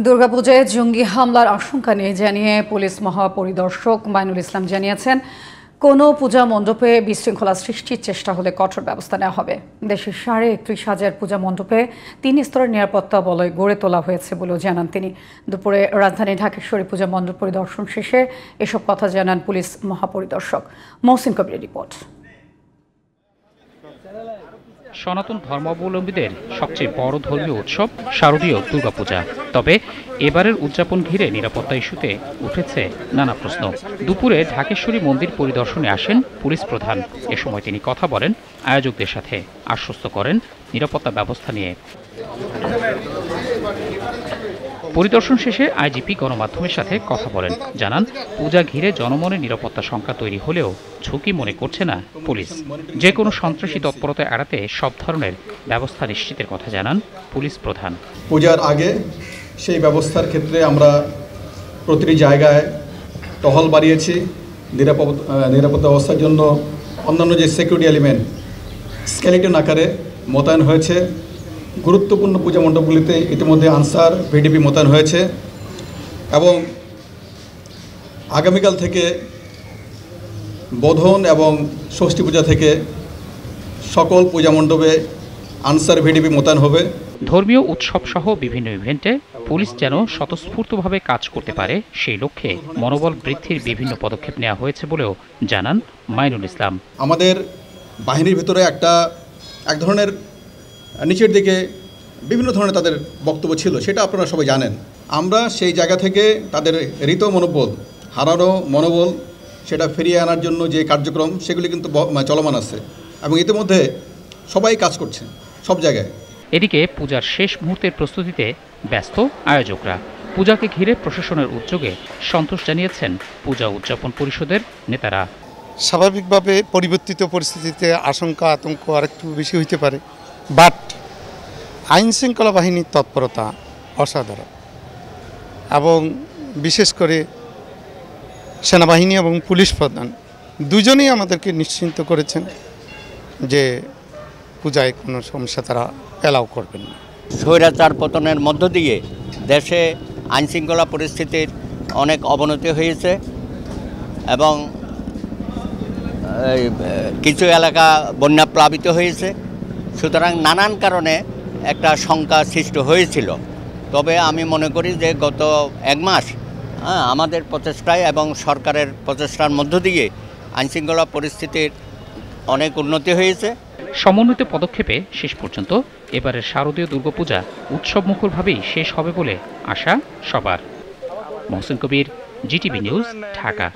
দুর্গাপূজায় জঙ্গি হামলার আশঙ্কা নিয়ে জানিয়ে পুলিশ মহাপরিদর্শক মাইনুল ইসলাম জানিয়েছেন, কোনো পূজা মণ্ডপে বিশৃঙ্খলা সৃষ্টির চেষ্টা হলে কঠোর ব্যবস্থা নেওয়া হবে। দেশের ৩১,৫০০ পূজা মণ্ডপে ৩ স্তরের নিরাপত্তা বলয় গড়ে তোলা হয়েছে বলেও জানান তিনি। দুপুরে রাজধানী ঢাকেশ্বরী পূজা মণ্ডপ পরিদর্শন শেষে এসব কথা জানান পুলিশ মহাপরিদর্শক। মহসিন কবিরের রিপোর্ট। সনাতন ধর্মাবলম্বীদের সবচেয়ে বড় ধর্মীয় উৎসব শারদীয় দুর্গাপূজা। তবে এবারের উদযাপন ঘিরে নিরাপত্তা ইস্যুতে উঠেছে নানা প্রশ্ন। দুপুরে ঢাকেশ্বরী মন্দির পরিদর্শনে আসেন পুলিশ প্রধান। এ সময় তিনি কথা বলেন, আয়োজকদের সাথে আশ্বস্ত করেন নিরাপত্তা ব্যবস্থা নিয়ে। পরিদর্শন শেষে আইজিপি গণমাধ্যমের সাথে কথা বলেন, জানান পূজা ঘিরে জনমনে নিরাপত্তা শঙ্কা তৈরি হলেও ঝুঁকি মনে করছে না পুলিশ। যে কোনো সন্ত্রাসী তৎপরতা এড়াতে সব ধরনের ব্যবস্থা নিশ্চিতের কথা জানান পুলিশ প্রধান। পূজার আগে সেই ব্যবস্থার ক্ষেত্রে আমরা প্রতিটি জায়গায় টহল বাড়িয়েছি। নিরাপত্তা ব্যবস্থার জন্য অন্যান্য যে সিকিউরিটি এলিমেন্ট স্কেলেটন আকারে মোতায়েন হয়েছে। গুরুত্বপূর্ণ পূজা মণ্ডপগুলিতে ইতিমধ্যে আনসার ভিডিপি মোতায়েন হয়েছে এবং আগামীকাল থেকে বোধন এবং ষষ্ঠী পূজা থেকে সকল পূজা মণ্ডপে আনসার ভিডিপি মোতায়েন হবে। ধর্মীয় উৎসব সহ বিভিন্ন ইভেন্টে পুলিশ যেন স্বতঃস্ফূর্তভাবে কাজ করতে পারে সেই লক্ষ্যে মনোবল বৃদ্ধির বিভিন্ন পদক্ষেপ নেওয়া হয়েছে বলেও জানান মাইনুল ইসলাম। আমাদের বাহিনীর ভিতরে এক ধরনের নিচের দিকে বিভিন্ন ধরনের তাদের বক্তব্য ছিল, সেটা আপনারা সবাই জানেন। আমরা সেই জায়গা থেকে তাদের হৃত মনোবল, হারানো মনোবল সেটা ফিরিয়ে আনার জন্য যে কার্যক্রম সেগুলি কিন্তু চলমান আছে এবং ইতিমধ্যে সবাই কাজ করছে সব জায়গায়। এদিকে পূজার শেষ মুহূর্তের প্রস্তুতিতে ব্যস্ত আয়োজকরা। পূজাকে ঘিরে প্রশাসনের উদ্যোগে সন্তোষ জানিয়েছেন পূজা উদযাপন পরিষদের নেতারা। স্বাভাবিকভাবে পরিবর্তিত পরিস্থিতিতে আশঙ্কা আতঙ্ক আরেকটু বেশি হইতে পারে, বাট আইনশৃঙ্খলা বাহিনীর তৎপরতা অসাধারণ এবং বিশেষ করে সেনাবাহিনী এবং পুলিশ প্রধান দুজনেই আমাদেরকে নিশ্চিন্ত করেছেন যে পূজায় কোনো সমস্যা তারা এলাও করবেন না। স্বৈরাচার পতনের মধ্য দিয়ে দেশে আইনশৃঙ্খলা পরিস্থিতির অনেক অবনতি হয়েছে এবং কিছু এলাকা বন্যা প্লাবিত হয়েছে। সুতরাং নানান কারণে একটা শঙ্কা সৃষ্টি হয়েছিল। তবে আমি মনে করি যে গত 1 মাস আমাদের প্রচেষ্টায় এবং সরকারের প্রচেষ্টার মধ্য দিয়ে আইনশৃঙ্খলা পরিস্থিতির অনেক উন্নতি হয়েছে। সমন্বিত পদক্ষেপে শেষ পর্যন্ত এবারের শারদীয় দুর্গাপূজা উৎসবমুখরভাবেই শেষ হবে বলে আশা সবার। মহসিন কবির, জিটিভি নিউজ, ঢাকা।